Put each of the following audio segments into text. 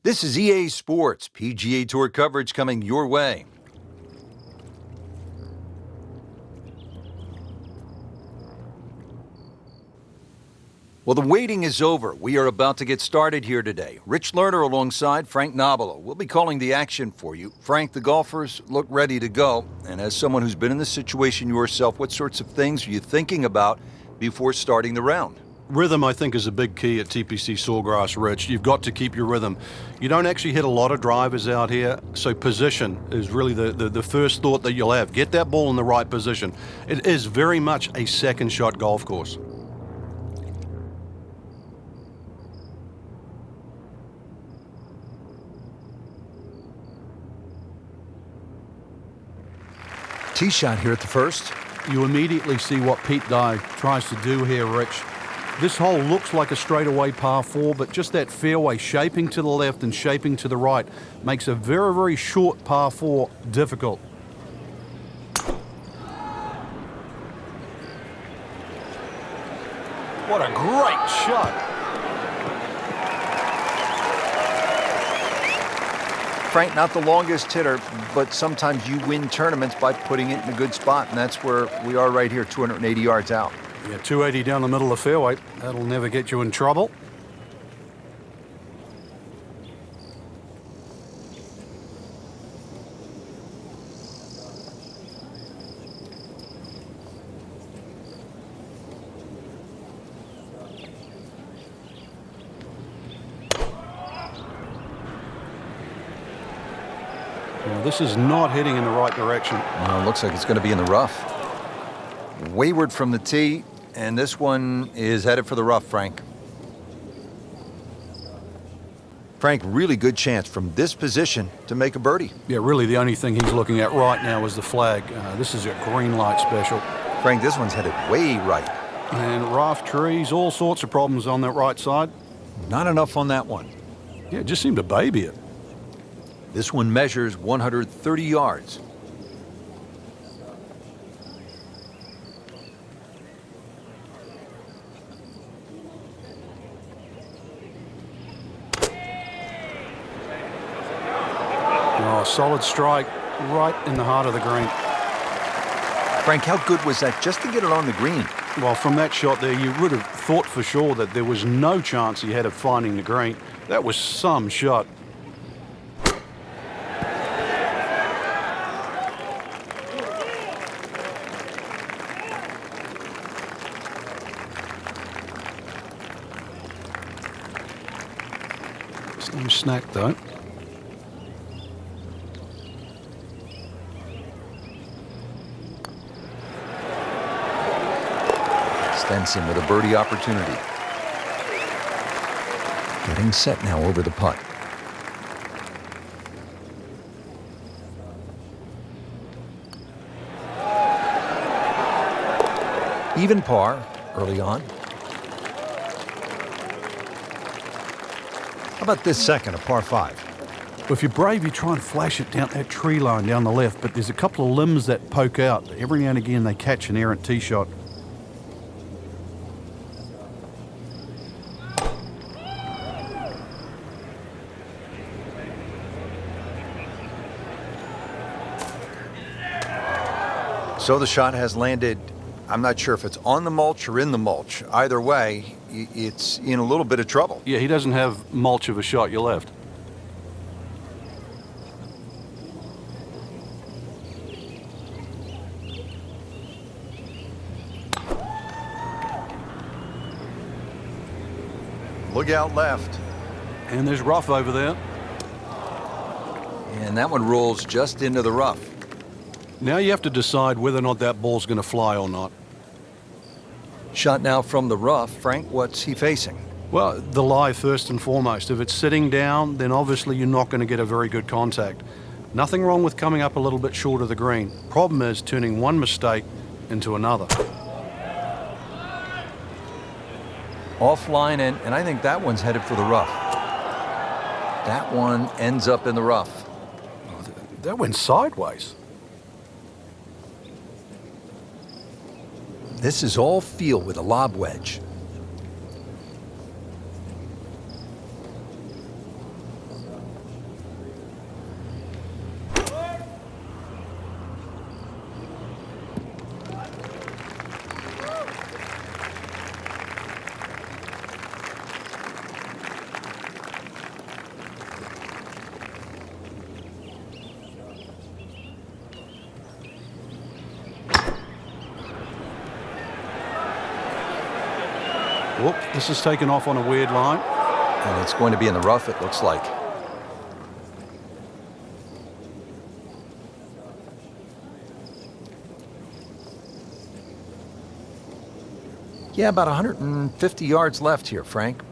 This is EA Sports, PGA Tour coverage coming your way. Well, the waiting is over. We are about to get started here today. Rich Lerner alongside Frank Nobilo. We'll be calling the action for you. Frank, the golfers look ready to go. And as someone who's been in this situation yourself, what sorts of things are you thinking about before starting the round? Rhythm, I think, is a big key at TPC Sawgrass, Rich. You've got to keep your rhythm. You don't actually hit a lot of drivers out here, so position is really the first thought that you'll have. Get that ball in the right position. It is very much a second shot golf course. Tee shot here at the first. You immediately see what Pete Dye tries to do here, Rich. This hole looks like a straightaway par 4, but just that fairway shaping to the left and shaping to the right makes a very, very short par 4 difficult. What a great shot. Frank, not the longest hitter, but sometimes you win tournaments by putting it in a good spot, and that's where we are right here, 280 yards out. Yeah, 280 down the middle of the fairway. That'll never get you in trouble. Now, this is not heading in the right direction. Well, it looks like it's going to be in the rough. Wayward from the tee, and this one is headed for the rough, Frank. Frank, really good chance from this position to make a birdie. Yeah, really the only thing he's looking at right now is the flag. This is a green light special. Frank, this one's headed way right. And rough trees, all sorts of problems on that right side. Not enough on that one. Yeah, it just seemed to baby it. This one measures 130 yards. Oh, solid strike right in the heart of the green. Frank, how good was that just to get it on the green? Well, from that shot there, you would have thought for sure that there was no chance he had of finding the green. That was some shot. It's no snack, though. Stenson with a birdie opportunity. Getting set now over the putt. Even par early on. How about this second, a par 5? Well, if you're brave, you try and flash it down that tree line down the left, but there's a couple of limbs that poke out. Every now and again, they catch an errant tee shot. So the shot has landed, I'm not sure if it's on the mulch or in the mulch. Either way, it's in a little bit of trouble. Yeah, he doesn't have mulch of a shot you left. Look out left. And there's rough over there. And that one rolls just into the rough. Now you have to decide whether or not that ball's going to fly or not. Shot now from the rough. Frank, what's he facing? Well, the lie first and foremost. If it's sitting down, then obviously you're not going to get a very good contact. Nothing wrong with coming up a little bit short of the green. Problem is turning one mistake into another. Offline, and I think that one's headed for the rough. That one ends up in the rough. Oh, that went sideways. This is all feel with a lob wedge. Whoop, this is taken off on a weird line. And it's going to be in the rough, it looks like. Yeah, about 150 yards left here, Frank.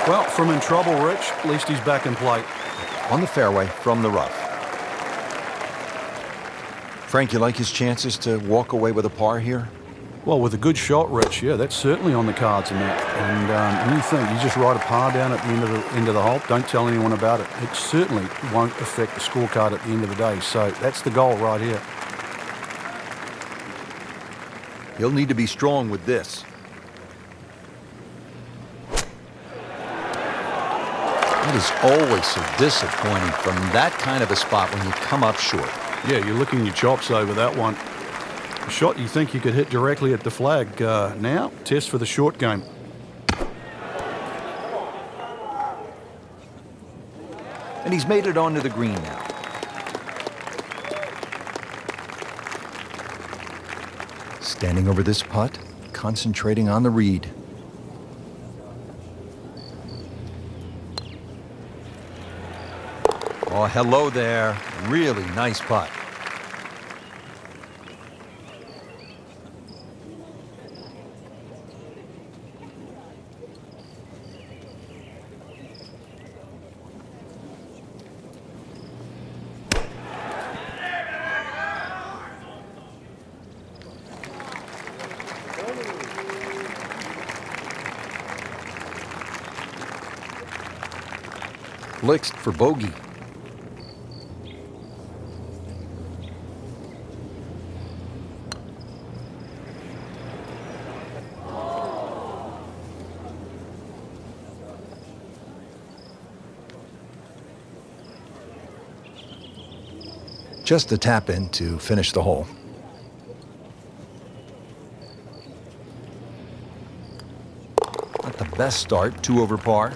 Well, from in trouble, Rich, at least he's back in play. On the fairway from the rough. Frank, you like his chances to walk away with a par here? Well, with a good shot, Rich, yeah, that's certainly on the cards in that. And you think you just ride a par down at the end of the hole, don't tell anyone about it. It certainly won't affect the scorecard at the end of the day. So that's the goal right here. He'll need to be strong with this. It is always so disappointing from that kind of a spot when you come up short. Yeah, you're licking your chops over that one. A shot you think you could hit directly at the flag. Now, test for the short game. And he's made it onto the green now. Standing over this putt, concentrating on the read. Oh, hello there. Really nice putt. Blixt for bogey. Just a tap in to finish the hole. Not the best start, 2 over par.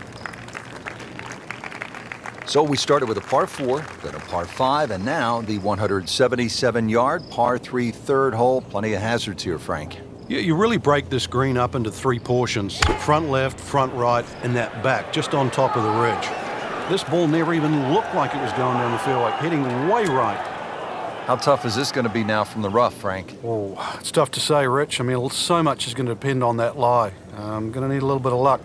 So we started with a par 4, then a par 5, and now the 177-yard par 3 third hole. Plenty of hazards here, Frank. Yeah, you really break this green up into 3 portions. Front left, front right, and that back, just on top of the ridge. This ball never even looked like it was going down the fairway, hitting way right. How tough is this going to be now from the rough, Frank? Oh, it's tough to say, Rich. I mean, so much is going to depend on that lie. I'm going to need a little bit of luck.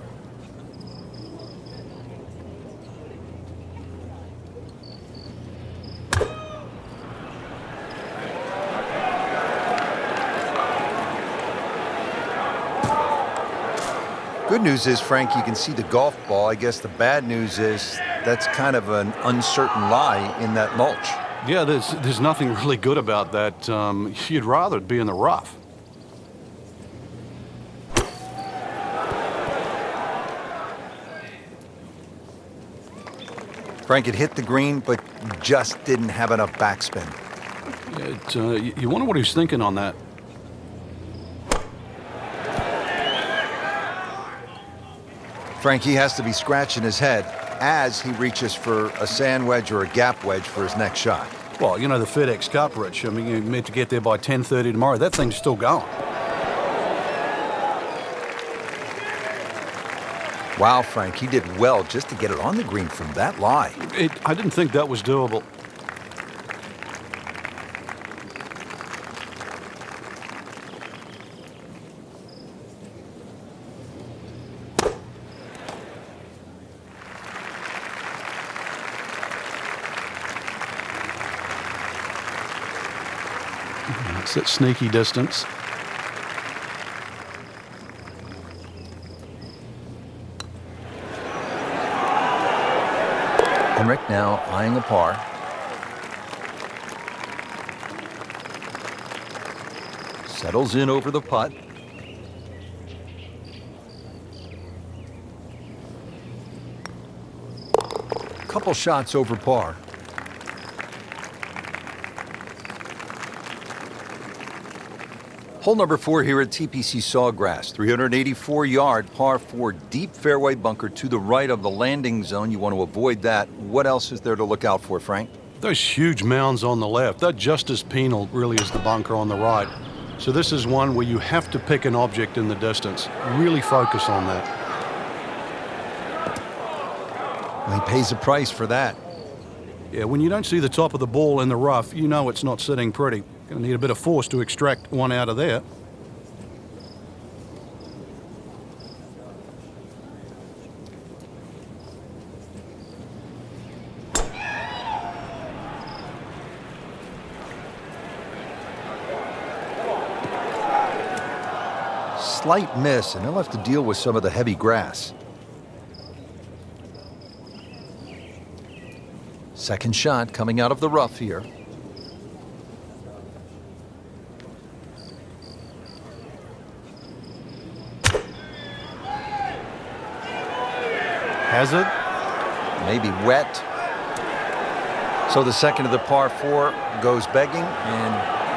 Good news is, Frank, you can see the golf ball. I guess the bad news is that's kind of an uncertain lie in that mulch. Yeah, there's nothing really good about that. You'd rather it be in the rough. Frank, it hit the green, but just didn't have enough backspin. You wonder what he's thinking on that. Frank, he has to be scratching his head as he reaches for a sand wedge or a gap wedge for his next shot. Well, you know, the FedEx Cup, Rich. I mean, you're meant to get there by 10:30 tomorrow. That thing's still going. Wow, Frank, he did well just to get it on the green from that lie. I didn't think that was doable. It's that sneaky distance. Henrik now eyeing a par. Settles in over the putt. Couple shots over par. Hole number 4 here at TPC Sawgrass, 384-yard par 4 deep fairway bunker to the right of the landing zone. You want to avoid that. What else is there to look out for, Frank? Those huge mounds on the left, they're just as penal really as the bunker on the right. So this is one where you have to pick an object in the distance. Really focus on that. Well, he pays a price for that. Yeah, when you don't see the top of the ball in the rough, you know it's not sitting pretty. Going to need a bit of force to extract one out of there. Slight miss, and he'll have to deal with some of the heavy grass. Second shot coming out of the rough here. Hazard. Maybe wet. So the second of the par 4 goes begging, and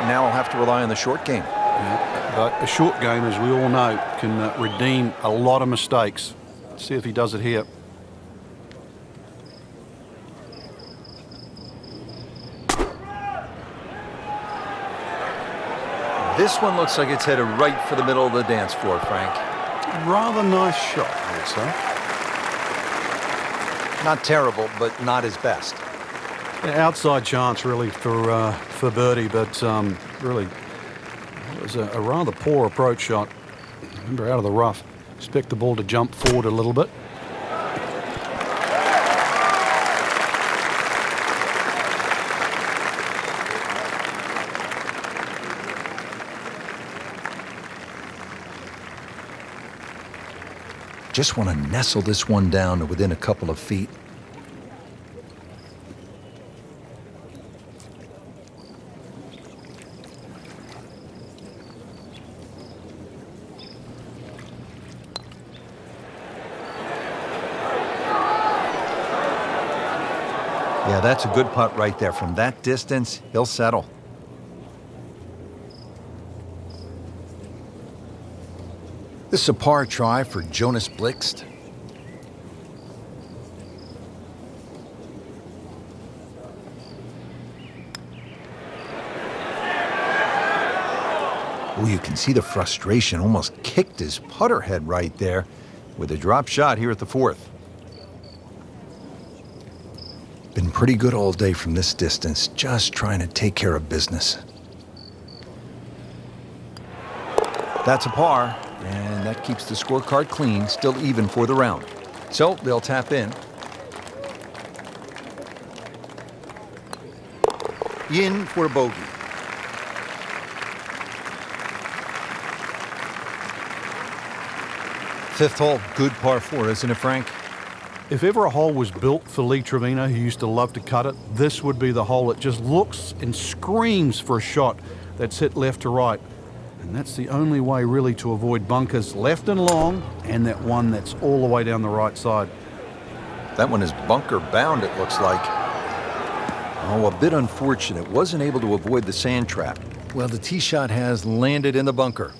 now I'll have to rely on the short game. Yeah, but a short game, as we all know, can redeem a lot of mistakes. Let's see if he does it here. This one looks like it's headed right for the middle of the dance floor, Frank. Rather nice shot, I would say. Not terrible, but not his best. Yeah, outside chance, really, for birdie, but really, it was a rather poor approach shot. Remember, out of the rough. Expect the ball to jump forward a little bit. Just want to nestle this one down to within a couple of feet. Yeah, that's a good putt right there. From that distance, he'll settle. This is a par try for Jonas Blixt. Oh, you can see the frustration. Almost kicked his putter head right there with a drop shot here at the 4th. Been pretty good all day from this distance, just trying to take care of business. That's a par. And that keeps the scorecard clean, still even for the round. So they'll tap in. In for a bogey. Fifth hole, good par 4, isn't it, Frank? If ever a hole was built for Lee Trevino, who used to love to cut it, this would be the hole. It just looks and screams for a shot that's hit left to right. And that's the only way really to avoid bunkers left and long, and that one that's all the way down the right side. That one is bunker bound, it looks like. Oh, a bit unfortunate. Wasn't able to avoid the sand trap. Well, the tee shot has landed in the bunker.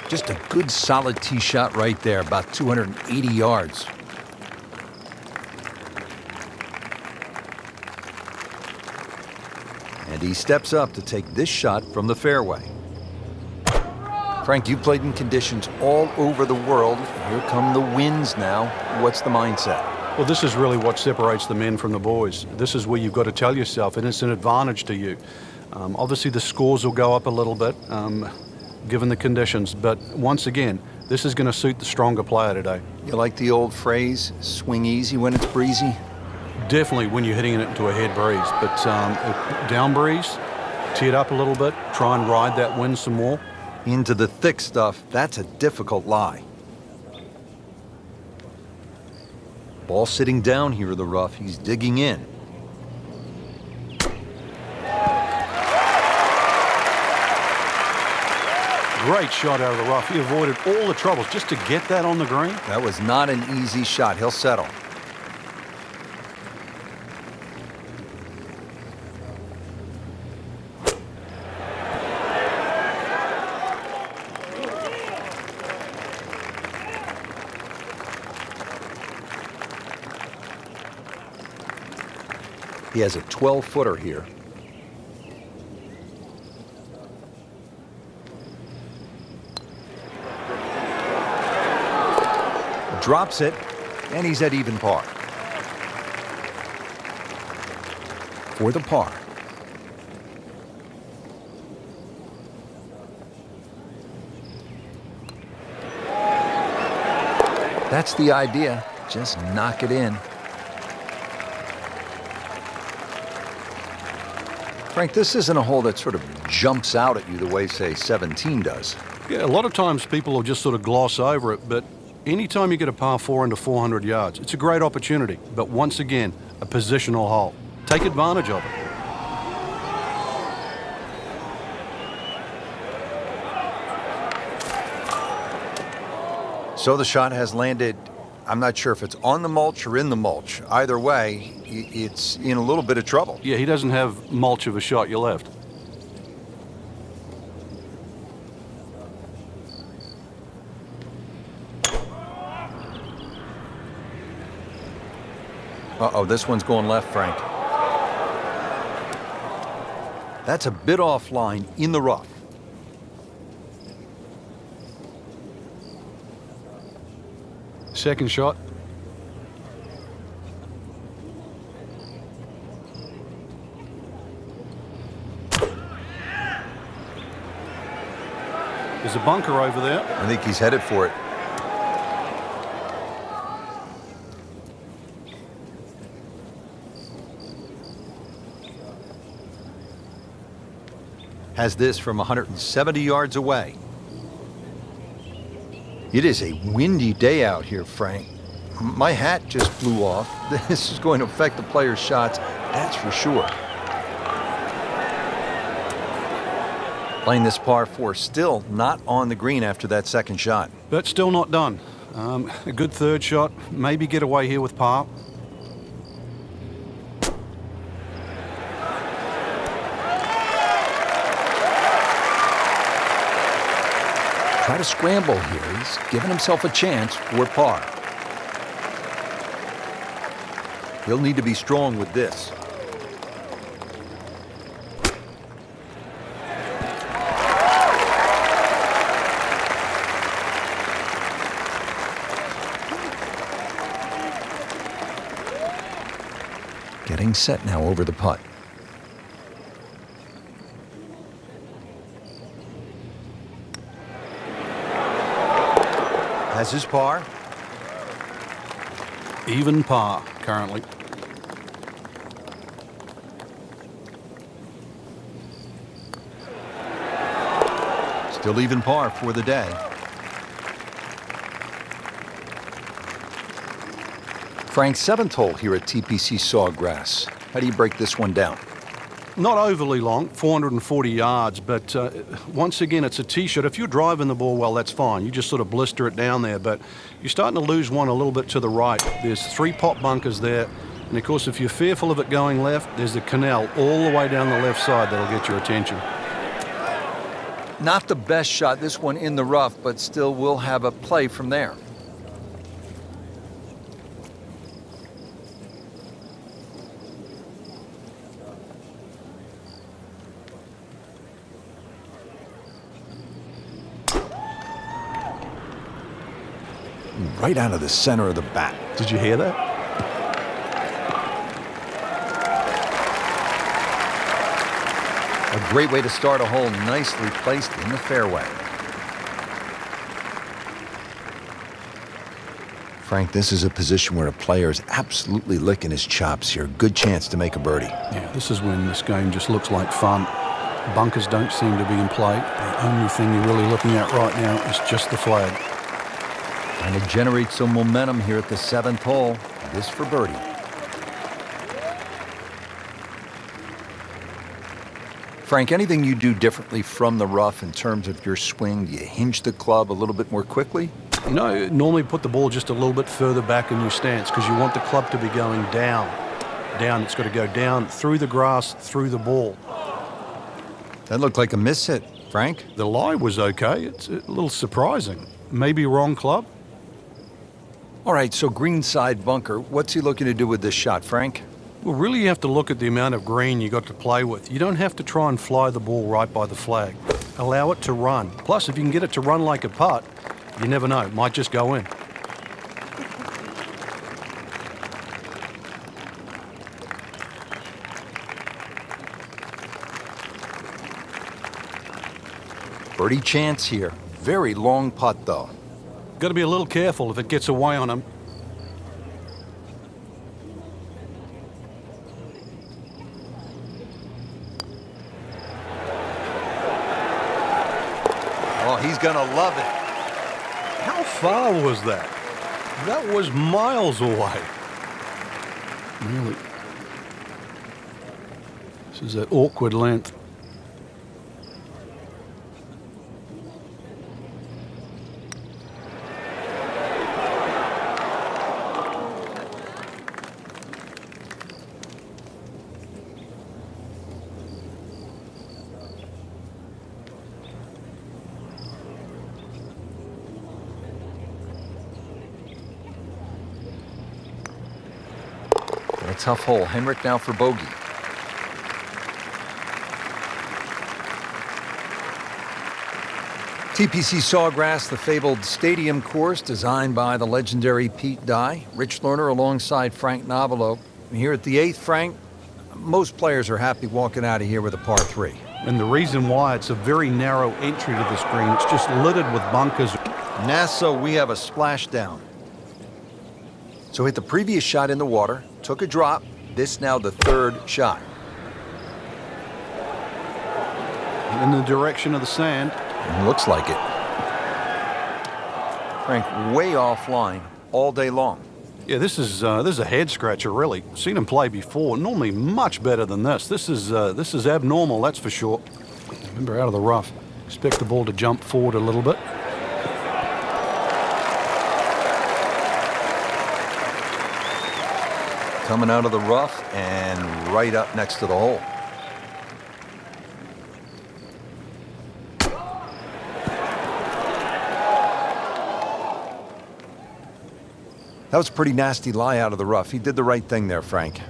Just a good solid tee shot right there, about 280 yards. And he steps up to take this shot from the fairway. Frank, you played in conditions all over the world. Here come the winds now. What's the mindset? Well, this is really what separates the men from the boys. This is where you've got to tell yourself, and it's an advantage to you. Obviously, the scores will go up a little bit, given the conditions. But once again, this is going to suit the stronger player today. You like the old phrase, swing easy when it's breezy? Definitely when you're hitting it into a head breeze. But down breeze, tee it up a little bit, try and ride that wind some more. Into the thick stuff, that's a difficult lie. Ball sitting down here in the rough. He's digging in. Great shot out of the rough. He avoided all the troubles just to get that on the green. That was not an easy shot. He'll settle. He has a 12-footer here. Drops it, and he's at even par. For the par. That's the idea. Just knock it in. Frank, this isn't a hole that sort of jumps out at you the way, say, 17 does. Yeah, a lot of times people will just sort of gloss over it, but anytime you get a par 4 into 400 yards, it's a great opportunity. But once again, a positional hole. Take advantage of it. So the shot has landed, I'm not sure if it's on the mulch or in the mulch. Either way, it's in a little bit of trouble. Yeah, he doesn't have mulch of a shot you left. Uh-oh, this one's going left, Frank. That's a bit offline in the rough. Second shot. There's a bunker over there. I think he's headed for it. Has this from 170 yards away. It is a windy day out here, Frank. My hat just flew off. This is going to affect the players' shots, that's for sure. Playing this par 4, still not on the green after that second shot. But still not done. A good third shot. Maybe get away here with par. Try to scramble here. He's giving himself a chance for par. He'll need to be strong with this. Getting set now over the putt. Has his par. Even par currently. Still even par for the day. Frank, 7th hole here at TPC Sawgrass. How do you break this one down? Not overly long, 440 yards, but once again, it's a tee shot. If you're driving the ball well, that's fine. You just sort of blister it down there, but you're starting to lose one a little bit to the right. There's 3 pot bunkers there, and of course, if you're fearful of it going left, there's the canal all the way down the left side that'll get your attention. Not the best shot, this one in the rough, but still will have a play from there. Right out of the center of the bat. Did you hear that? A great way to start a hole, nicely placed in the fairway. Frank, this is a position where a player is absolutely licking his chops here. Good chance to make a birdie. Yeah, this is when this game just looks like fun. Bunkers don't seem to be in play. The only thing you're really looking at right now is just the flag. Trying to generate some momentum here at the 7th hole. This for birdie. Frank, anything you do differently from the rough in terms of your swing? Do you hinge the club a little bit more quickly? You know, normally put the ball just a little bit further back in your stance because you want the club to be going down. Down, it's got to go down through the grass, through the ball. That looked like a miss hit, Frank. The lie was okay. It's a little surprising. Maybe wrong club. All right, so greenside bunker. What's he looking to do with this shot, Frank? Well, really you have to look at the amount of green you got to play with. You don't have to try and fly the ball right by the flag. Allow it to run. Plus, if you can get it to run like a putt, you never know. It might just go in. Birdie chance here. Very long putt, though. Got to be a little careful if it gets away on him. Oh, he's gonna love it. How far was that? That was miles away. Really. This is an awkward length. A tough hole. Henrik now for bogey. TPC Sawgrass, the fabled stadium course designed by the legendary Pete Dye. Rich Lerner alongside Frank Nobilo. Here at the 8th, Frank, most players are happy walking out of here with a par 3. And the reason why, it's a very narrow entry to this green. It's just littered with bunkers. NASA, we have a splashdown. So hit the previous shot in the water, took a drop. This now the 3rd shot. In the direction of the sand. Looks like it. Frank, way offline all day long. Yeah, this is a head scratcher, really. Seen him play before. Normally much better than this. This is abnormal, that's for sure. Remember, out of the rough. Expect the ball to jump forward a little bit. Coming out of the rough and right up next to the hole. That was a pretty nasty lie out of the rough. He did the right thing there, Frank.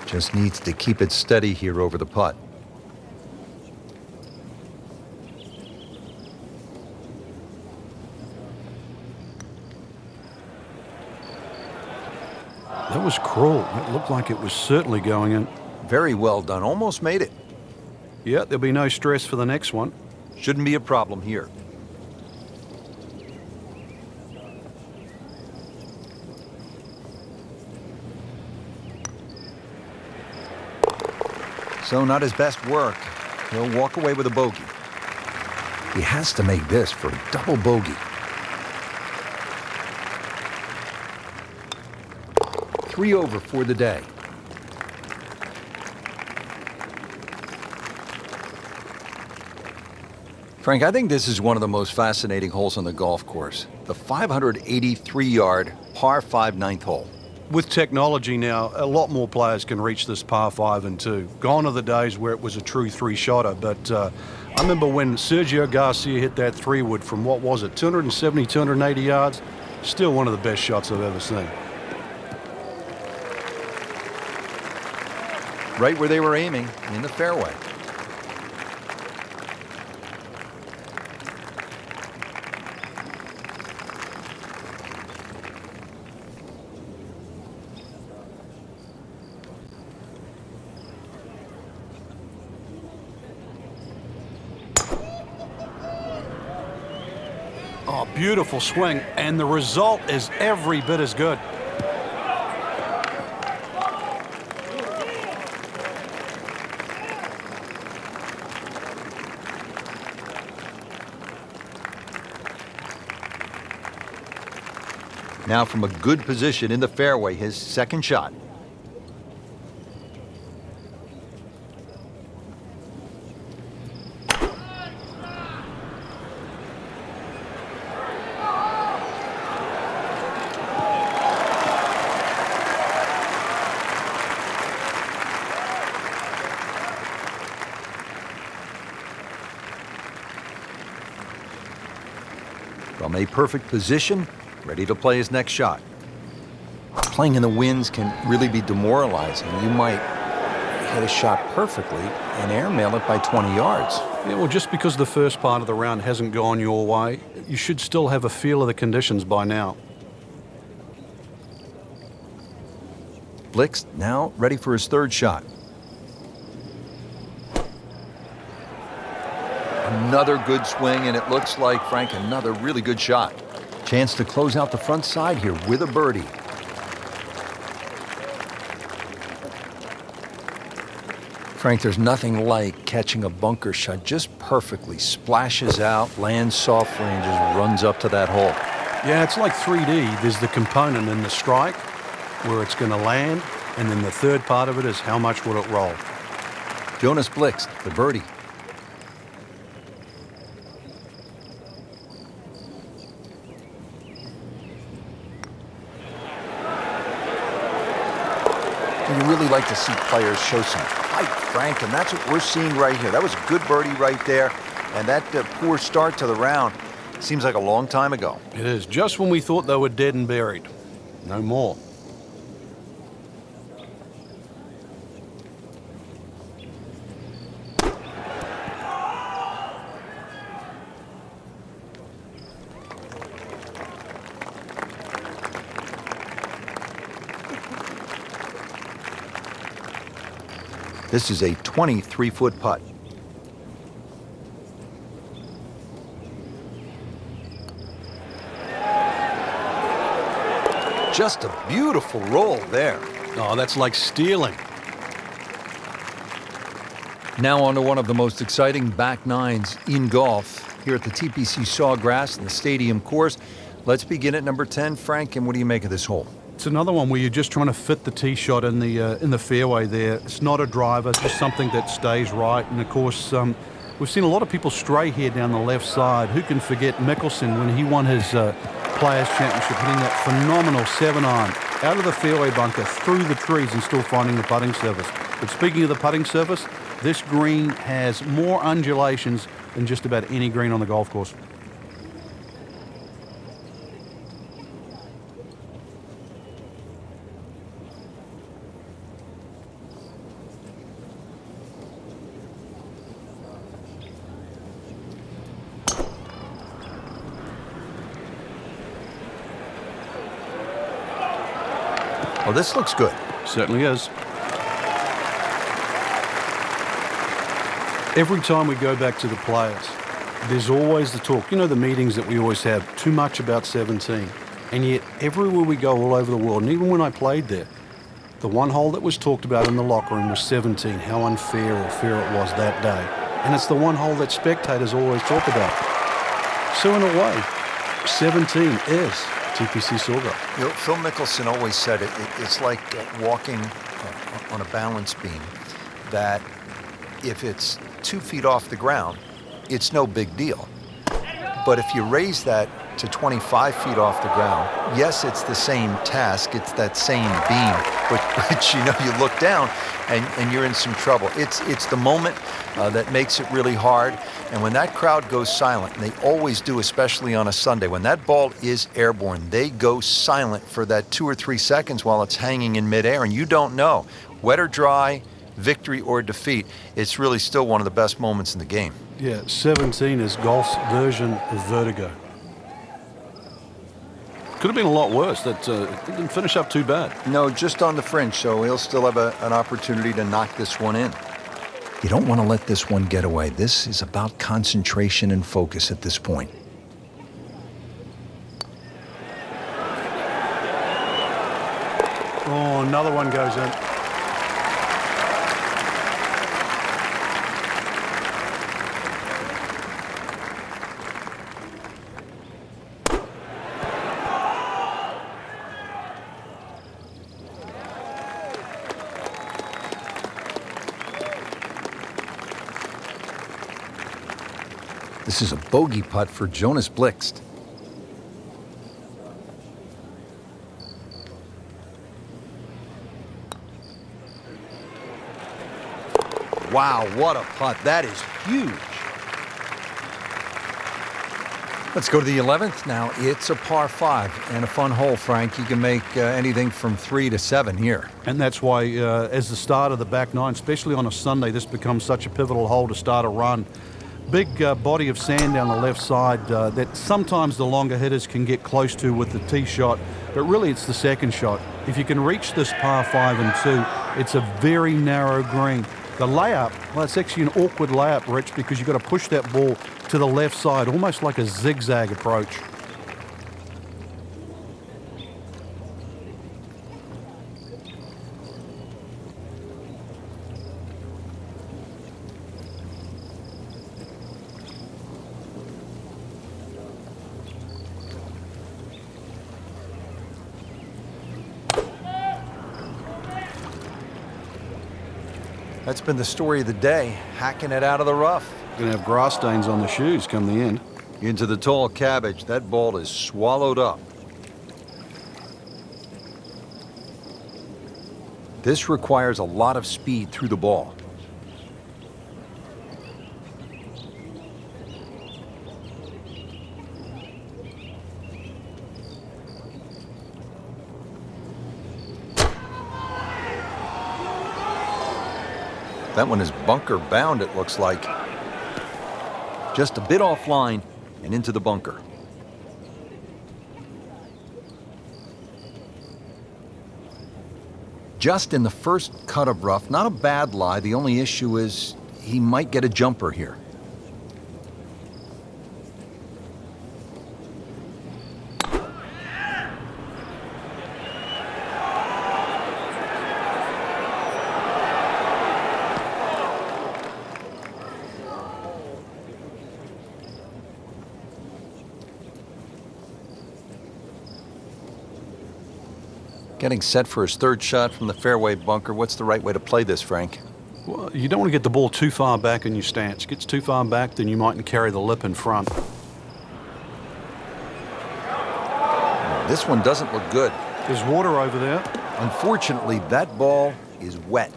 Just needs to keep it steady here over the putt. That was cruel. It looked like it was certainly going in. Very well done. Almost made it. Yeah, there'll be no stress for the next one. Shouldn't be a problem here. So not his best work. He'll walk away with a bogey. He has to make this for a double bogey. 3 over for the day. Frank, I think this is one of the most fascinating holes on the golf course. The 583-yard par 5 ninth hole. With technology now, a lot more players can reach this par 5 and 2. Gone are the days where it was a true 3-shotter, but I remember when Sergio Garcia hit that 3-wood from, what was it, 270, 280 yards? Still one of the best shots I've ever seen. Right where they were aiming, in the fairway. Beautiful swing, and the result is every bit as good. Now from a good position in the fairway, his second shot. From a perfect position, ready to play his next shot. Playing in the winds can really be demoralizing. You might hit a shot perfectly and airmail it by 20 yards. Yeah, well, just because the first part of the round hasn't gone your way, you should still have a feel of the conditions by now. Blixt now ready for his third shot. Another good swing, and it looks like, Frank, another really good shot. Chance to close out the front side here with a birdie. Frank, there's nothing like catching a bunker shot just perfectly. Splashes out, lands softly, and just runs up to that hole. Yeah, it's like 3D. There's the component in the strike where it's going to land, and then the third part of it is how much will it roll. Jonas Blixt, the birdie. You really like to see players show some fight, Frank, and that's what we're seeing right here. That was a good birdie right there, and that poor start to the round seems like a long time ago. It is, just when we thought they were dead and buried. No more. This is a 23-foot putt. Just a beautiful roll there. Oh, that's like stealing. Now on to one of the most exciting back nines in golf here at the TPC Sawgrass and the Stadium course. Let's begin at number 10. Frank, and what do you make of this hole? It's another one where you're just trying to fit the tee shot in the fairway there. It's not a driver, it's just something that stays right. And of course, we've seen a lot of people stray here down the left side. Who can forget Mickelson when he won his Players' Championship, hitting that phenomenal 7-iron out of the fairway bunker, through the trees, and still finding the putting surface. But speaking of the putting surface, this green has more undulations than just about any green on the golf course. Well, this looks good. Certainly is. Every time we go back to the players, there's always the talk. You know, the meetings that we always have, too much about 17. And yet, everywhere we go all over the world, and even when I played there, the one hole that was talked about in the locker room was 17, how unfair or fair it was that day. And it's the one hole that spectators always talk about. So in a way, 17 is TPC Sawgrass. You know, Phil Mickelson always said it's like walking on a balance beam, that if it's 2 feet off the ground, it's no big deal. But if you raise that to 25 feet off the ground, yes, it's the same task, it's that same beam, but you know, you look down and you're in some trouble. It's the moment that makes it really hard. And when that crowd goes silent, and they always do, especially on a Sunday, when that ball is airborne, they go silent for that 2 or 3 seconds while it's hanging in midair, and you don't know, wet or dry, victory or defeat. It's really still one of the best moments in the game. Yeah, 17 is golf's version of vertigo. Could have been a lot worse. That didn't finish up too bad. No, just on the fringe, so he'll still have an opportunity to knock this one in. You don't want to let this one get away. This is about concentration and focus at this point. Oh, another one goes in. This is a bogey putt for Jonas Blixt. Wow, what a putt. That is huge. Let's go to the 11th. Now, it's a par 5 and a fun hole, Frank. You can make anything from 3 to 7 here. And that's why, as the start of the back nine, especially on a Sunday, this becomes such a pivotal hole to start a run. Big body of sand down the left side that sometimes the longer hitters can get close to with the tee shot, but really it's the second shot. If you can reach this par 5 and 2, it's a very narrow green. The layup, well, it's actually an awkward layup, Rich, because you've got to push that ball to the left side, almost like a zigzag approach. That's been the story of the day, hacking it out of the rough. Going to have grass stains on the shoes come the end. Into the tall cabbage. That ball is swallowed up. This requires a lot of speed through the ball. That one is bunker bound, it looks like. Just a bit offline and into the bunker. Just in the first cut of rough, not a bad lie. The only issue is he might get a jumper here. Getting set for his third shot from the fairway bunker. What's the right way to play this, Frank? Well, you don't want to get the ball too far back in your stance. Gets too far back, then you mightn't carry the lip in front. This one doesn't look good. There's water over there. Unfortunately, that ball is wet.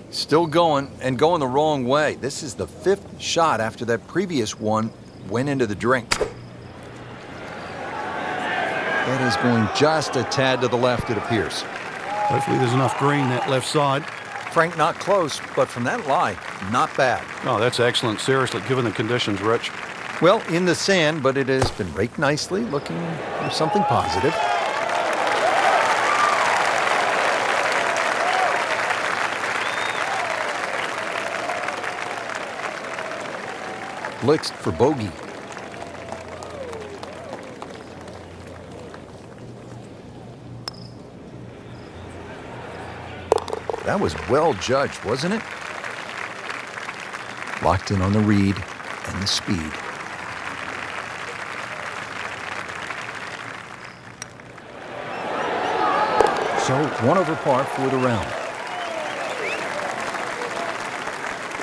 Still going, and going the wrong way. This is the 5th shot after that previous one went into the drink. That is going just a tad to the left, it appears. Hopefully there's enough green that left side. Frank, not close, but from that lie, not bad. Oh, that's excellent. Seriously, given the conditions, Rich. Well, in the sand, but it has been raked nicely, looking for something positive. Blixt for bogey. That was well judged, wasn't it? Locked in on the read and the speed. So 1 over par for the round.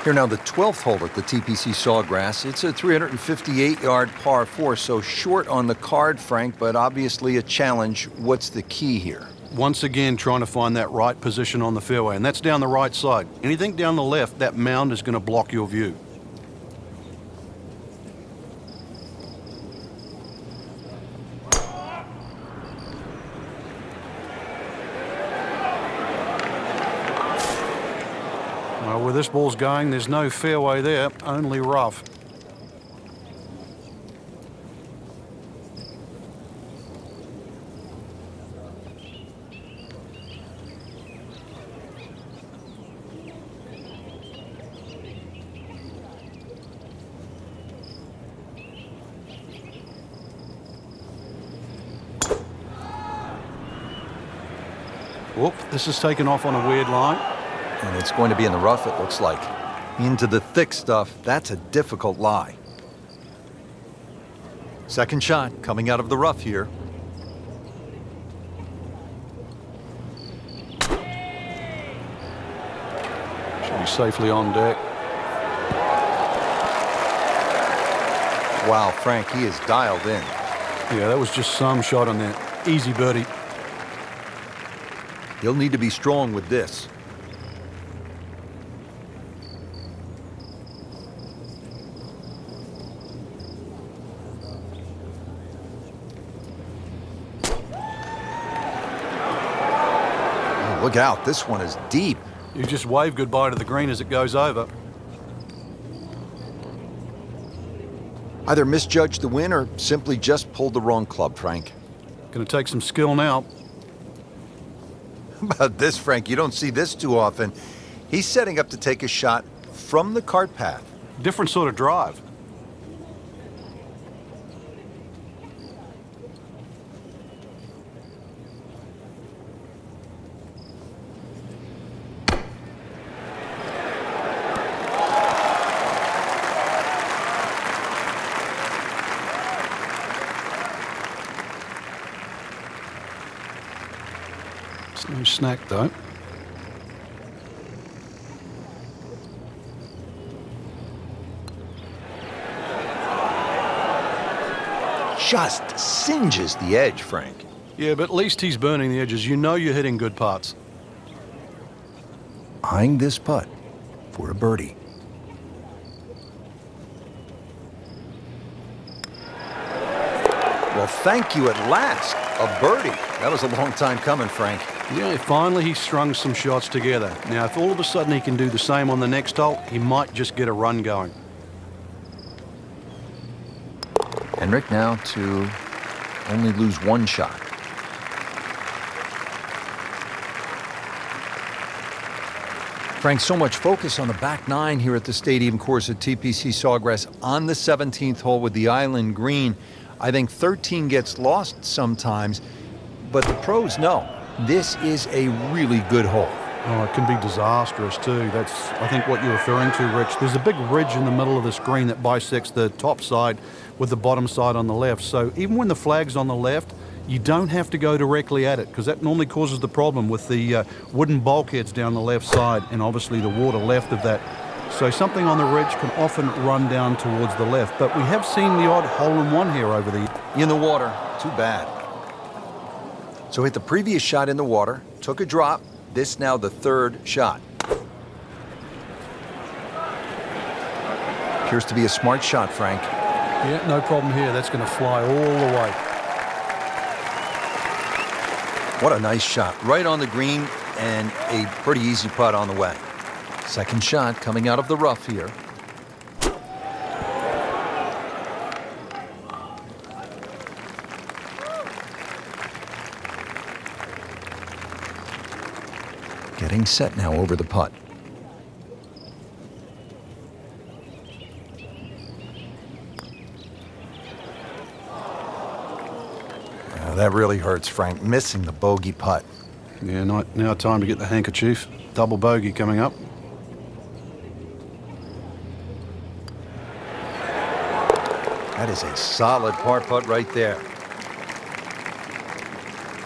Here now, the 12th hole at the TPC Sawgrass. It's a 358-yard par 4, so short on the card, Frank, but obviously a challenge. What's the key here? Once again, trying to find that right position on the fairway, and that's down the right side. Anything down the left, that mound is going to block your view. Well, where this ball's going, there's no fairway there, only rough. Whoop, this is taken off on a weird line. And it's going to be in the rough, it looks like. Into the thick stuff, that's a difficult lie. Second shot coming out of the rough here. Should be safely on deck. Wow, Frank, he is dialed in. Yeah, that was just some shot on that. Easy birdie. He'll need to be strong with this. Oh, look out, this one is deep. You just wave goodbye to the green as it goes over. Either misjudged the win or simply just pulled the wrong club, Frank. Going to take some skill now. How about this, Frank? You don't see this too often. He's setting up to take a shot from the cart path. Different sort of drive. It's no snack though. Just singes the edge, Frank. Yeah, but at least he's burning the edges. You know you're hitting good putts. Eyeing this putt for a birdie. Well, thank you at last. A birdie. That was a long time coming, Frank. Yeah, finally he strung some shots together. Now, if all of a sudden he can do the same on the next hole, he might just get a run going. And Rick now to only lose one shot. Frank, so much focus on the back nine here at the stadium course at TPC Sawgrass on the 17th hole with the island green. I think 13 gets lost sometimes, but the pros know this is a really good hole. Oh, it can be disastrous too. That's, I think, what you're referring to, Rich. There's a big ridge in the middle of this green that bisects the top side with the bottom side on the left. So even when the flag's on the left, you don't have to go directly at it because that normally causes the problem with the wooden bulkheads down the left side and obviously the water left of that. So something on the ridge can often run down towards the left. But we have seen the odd hole-in-one here over the... In the water. Too bad. So hit the previous shot in the water, took a drop. This now the third shot. Appears to be a smart shot, Frank. Yeah, no problem here. That's going to fly all the way. What a nice shot. Right on the green and a pretty easy putt on the way. Second shot coming out of the rough here. Getting set now over the putt. That really hurts, Frank, missing the bogey putt. Yeah, now time to get the handkerchief. Double bogey coming up. That is a solid par putt right there.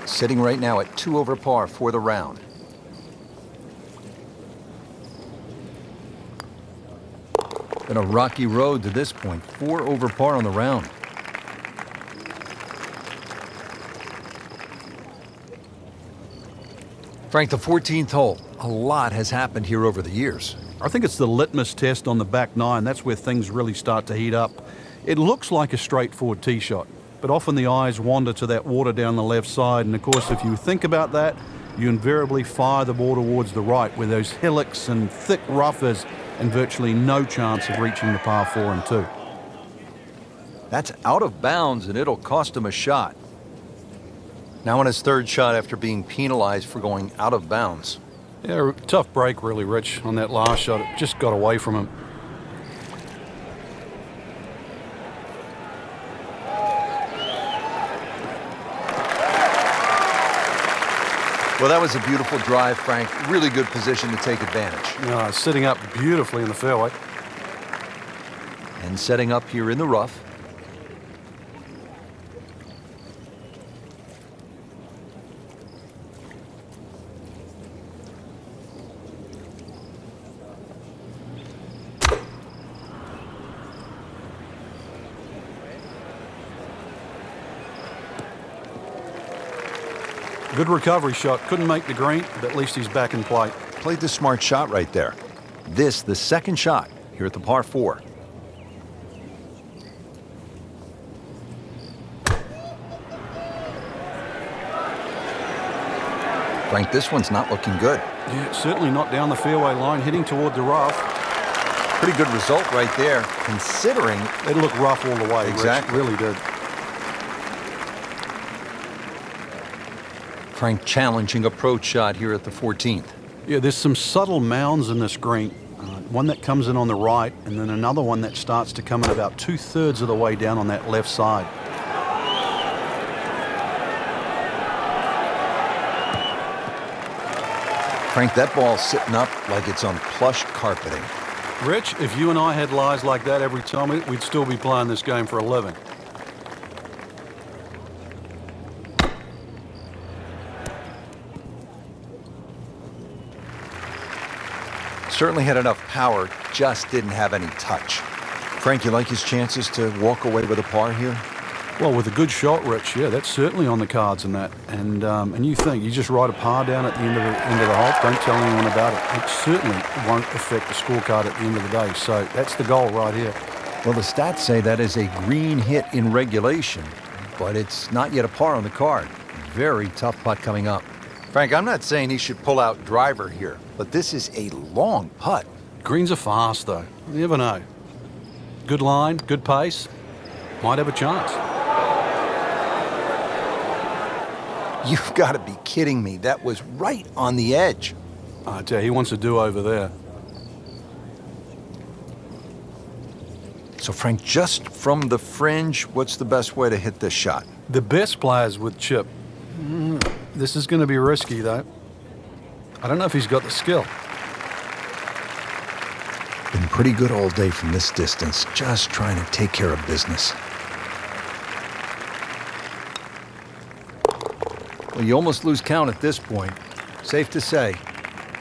Sitting right now at 2 over par for the round. Been a rocky road to this point. 4 over par on the round. Frank, the 14th hole. A lot has happened here over the years. I think it's the litmus test on the back nine. That's where things really start to heat up. It looks like a straightforward tee shot, but often the eyes wander to that water down the left side. And of course, if you think about that, you invariably fire the ball towards the right where those hillocks and thick rough is and virtually no chance of reaching the par 4 and 2. That's out of bounds, and it'll cost him a shot. Now on his third shot after being penalized for going out of bounds. Yeah, tough break really, Rich, on that last shot. It just got away from him. Well, that was a beautiful drive, Frank. Really good position to take advantage. Sitting up beautifully in the fairway. And setting up here in the rough. Good recovery shot. Couldn't make the green, but at least he's back in play. Played the smart shot right there. This, the second shot here at the par 4. Frank, this one's not looking good. Yeah, certainly not down the fairway line, heading toward the rough. Pretty good result right there, considering It looked rough all the way. Exactly. Rich, really did. Frank challenging approach shot here at the 14th. Yeah, there's some subtle mounds in this green. One that comes in on the right, and then another one that starts to come in about 2/3 of the way down on that left side. Frank, that ball's sitting up like it's on plush carpeting. Rich, if you and I had lies like that every time, we'd still be playing this game for a living. Certainly had enough power, just didn't have any touch. Frank, you like his chances to walk away with a par here? Well, with a good shot, Rich, yeah, that's certainly on the cards in that. And you think you just write a par down at the end of the hole, don't tell anyone about it. It certainly won't affect the scorecard at the end of the day. So that's the goal right here. Well, the stats say that is a green hit in regulation, but it's not yet a par on the card. Very tough putt coming up. Frank, I'm not saying he should pull out driver here, but this is a long putt. Greens are fast, though. You never know. Good line, good pace. Might have a chance. You've got to be kidding me. That was right on the edge. I tell you, he wants a do-over there. So, Frank, just from the fringe, what's the best way to hit this shot? The best players with chip. This is going to be risky, though. I don't know if he's got the skill. Been pretty good all day from this distance, just trying to take care of business. Well, you almost lose count at this point. Safe to say,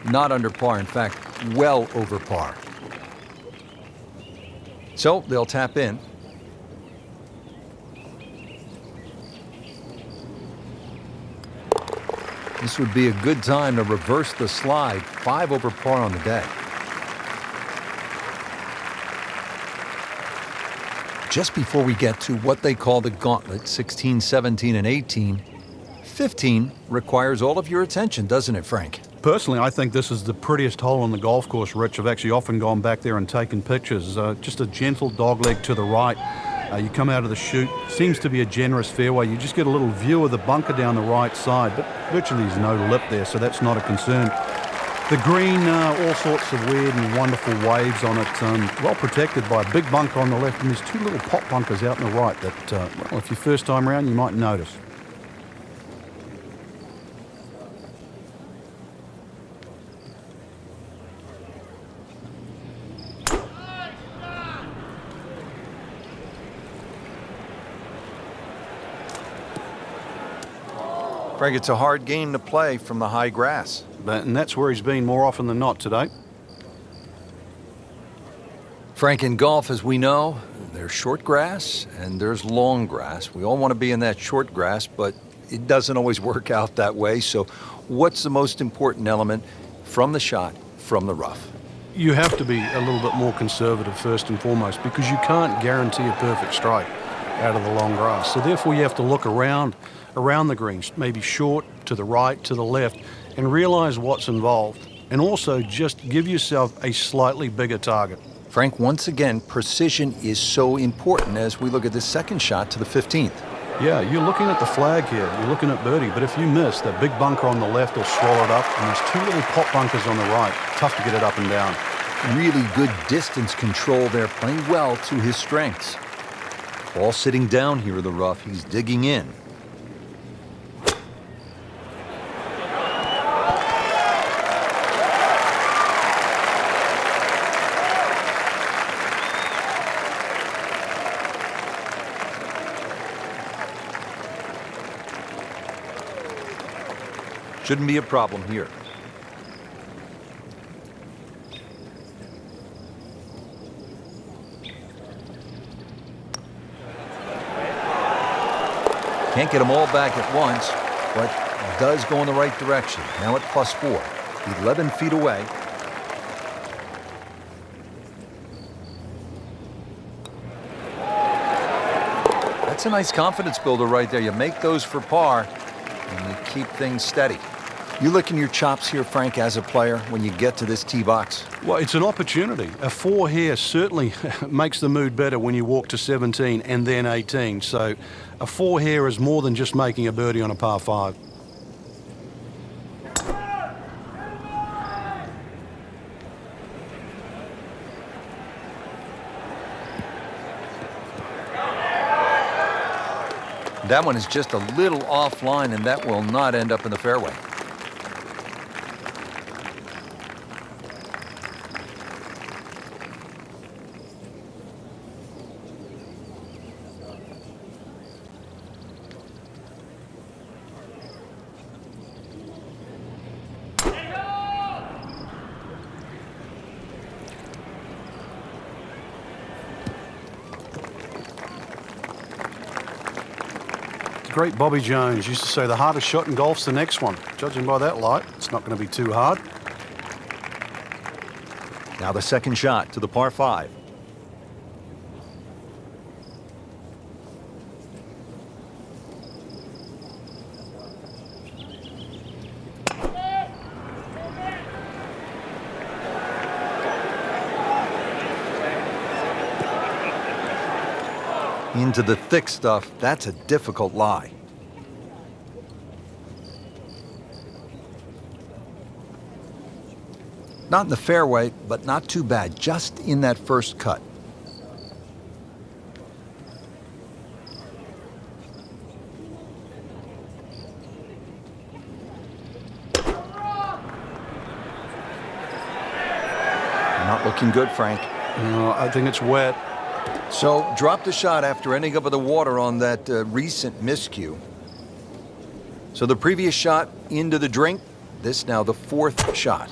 not under par. In fact, well over par. So they'll tap in. This would be a good time to reverse the slide. 5 over par on the day. Just before we get to what they call the gauntlet, 16, 17, and 18, 15 requires all of your attention, doesn't it, Frank? Personally, I think this is the prettiest hole on the golf course, Rich. I've actually often gone back there and taken pictures. Just a gentle dogleg to the right. You come out of the chute. Seems to be a generous fairway. You just get a little view of the bunker down the right side, but virtually there's no lip there, so that's not a concern. The green, all sorts of weird and wonderful waves on it, well protected by a big bunker on the left, and there's 2 little pop bunkers out on the right that, well, if you're first time around, you might notice. Frank, it's a hard game to play from the high grass. And that's where he's been more often than not today. Frank, in golf, as we know, there's short grass and there's long grass. We all want to be in that short grass, but it doesn't always work out that way. So what's the most important element from the shot, from the rough? You have to be a little bit more conservative first and foremost, because you can't guarantee a perfect strike out of the long grass. So therefore you have to look around the greens, maybe short, to the right, to the left, and realize what's involved. And also just give yourself a slightly bigger target. Frank, once again, precision is so important as we look at this second shot to the 15th. Yeah, you're looking at the flag here. You're looking at birdie, but if you miss, that big bunker on the left will swallow it up, and there's 2 little pop bunkers on the right. Tough to get it up and down. Really good distance control there, playing well to his strengths. Ball sitting down here in the rough. He's digging in. Shouldn't be a problem here. Can't get them all back at once, but it does go in the right direction. Now at +4, 11 feet away. That's a nice confidence builder right there. You make those for par, and you keep things steady. You licking your chops here, Frank, as a player, when you get to this tee box? Well, it's an opportunity. A 4 here certainly makes the mood better when you walk to 17 and then 18. So a 4 here is more than just making a birdie on a par 5. That one is just a little offline, and that will not end up in the fairway. Great Bobby Jones used to say the hardest shot in golf's the next one. Judging by that light, it's not going to be too hard. Now the second shot to the par 5. Into the thick stuff. That's a difficult lie. Not in the fairway, but not too bad. Just in that first cut. Not looking good, Frank. No, I think it's wet. So, drop the shot after ending up with the water on that recent miscue. So the previous shot into the drink, this now the fourth shot.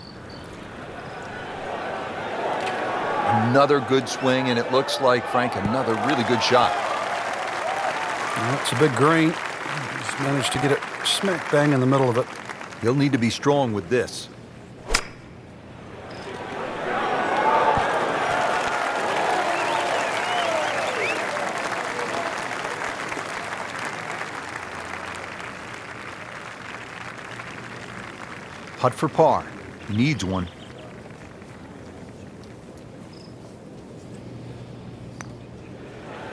Another good swing, and it looks like, Frank, another really good shot. It's a big green. He's managed to get it smack bang in the middle of it. He'll need to be strong with this. Putt for par. Needs one.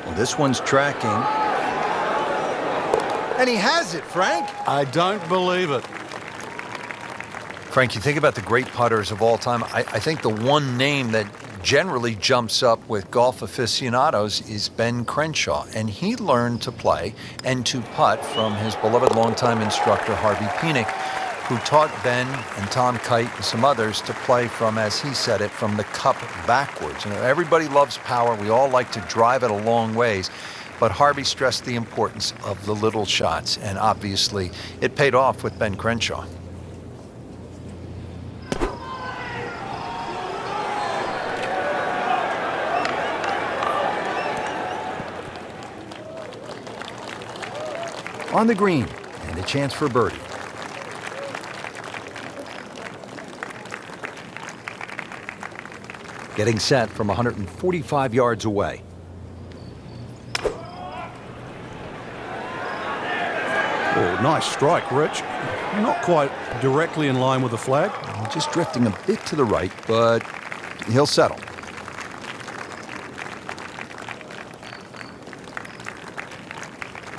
Well, this one's tracking. And he has it, Frank. I don't believe it. Frank, you think about the great putters of all time. I think the one name that generally jumps up with golf aficionados is Ben Crenshaw. And he learned to play and to putt from his beloved longtime instructor, Harvey Penick, who taught Ben and Tom Kite and some others to play from, as he said it, from the cup backwards. You know, everybody loves power. We all like to drive it a long ways. But Harvey stressed the importance of the little shots, and obviously it paid off with Ben Crenshaw. On the green, and a chance for birdie. Getting set from 145 yards away. Oh, nice strike, Rich. Not quite directly in line with the flag. Just drifting a bit to the right, but he'll settle.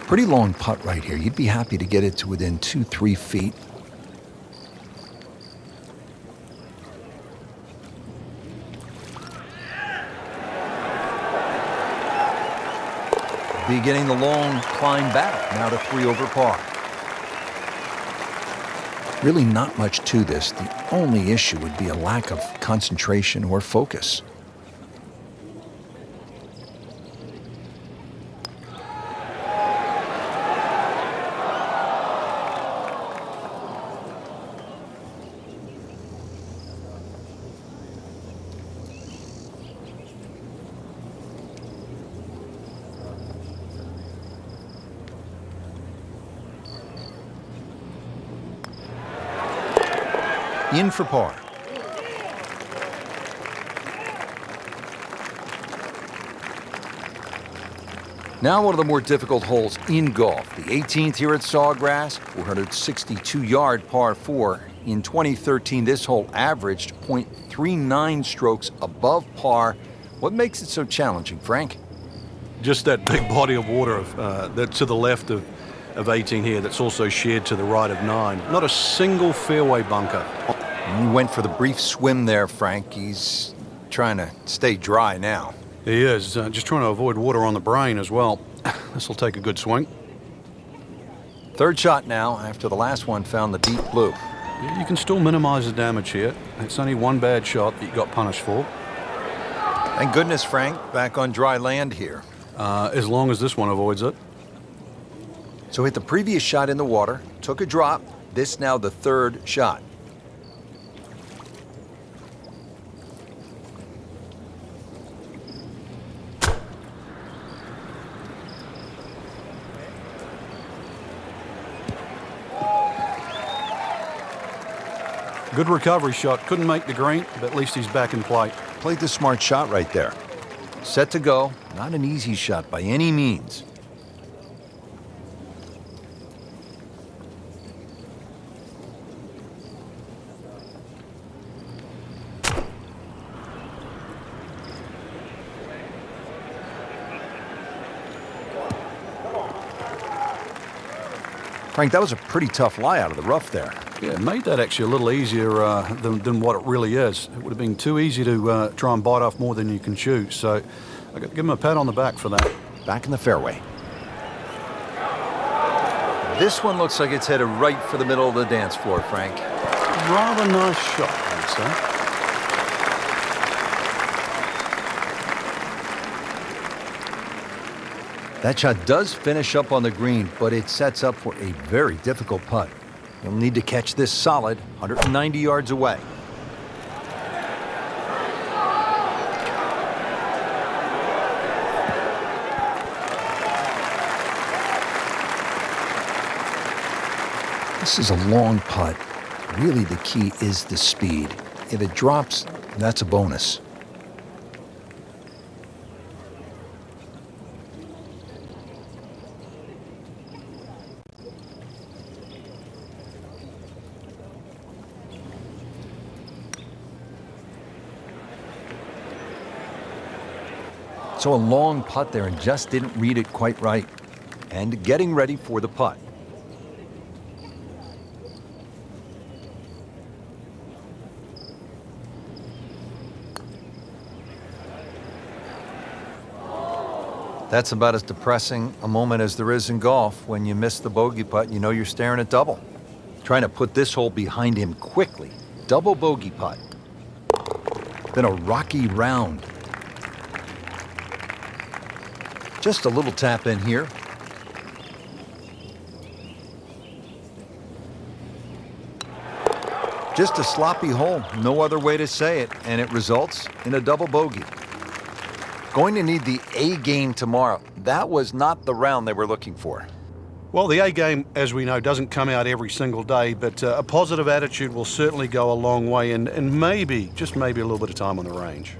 Pretty long putt right here. You'd be happy to get it to within 2-3 feet. Beginning the long climb back, now to 3 over par. Really not much to this. The only issue would be a lack of concentration or focus. In for par. Now one of the more difficult holes in golf. The 18th here at Sawgrass, 462-yard par 4. In 2013, this hole averaged .39 strokes above par. What makes it so challenging, Frank? Just that big body of water that to the left of 18 here that's also shared to the right of 9. Not a single fairway bunker. He went for the brief swim there, Frank. He's trying to stay dry now. He is, just trying to avoid water on the brain as well. This will take a good swing. Third shot now, after the last one found the deep blue. You can still minimize the damage here. It's only one bad shot that you got punished for. Thank goodness, Frank, back on dry land here. As long as this one avoids it. So hit the previous shot in the water, took a drop. This now the third shot. Good recovery shot. Couldn't make the green, but at least he's back in play. Played the smart shot right there. Set to go. Not an easy shot by any means. Frank, that was a pretty tough lie out of the rough there. Yeah, it made that actually a little easier than what it really is. It would have been too easy to try and bite off more than you can chew. So I got to give him a pat on the back for that. Back in the fairway. This one looks like it's headed right for the middle of the dance floor, Frank. Rather nice shot, I'd say. That shot does finish up on the green, but it sets up for a very difficult putt. You'll need to catch this solid, 190 yards away. This is a long putt. Really, the key is the speed. If it drops, that's a bonus. So a long putt there and just didn't read it quite right. And getting ready for the putt. That's about as depressing a moment as there is in golf. When you miss the bogey putt, you know you're staring at double. Trying to put this hole behind him quickly. Double bogey putt. Been a rocky round. Just a little tap in here. Just a sloppy hole, no other way to say it, and it results in a double bogey. Going to need the A game tomorrow. That was not the round they were looking for. Well, the A game, as we know, doesn't come out every single day, but a positive attitude will certainly go a long way and maybe, just maybe, a little bit of time on the range.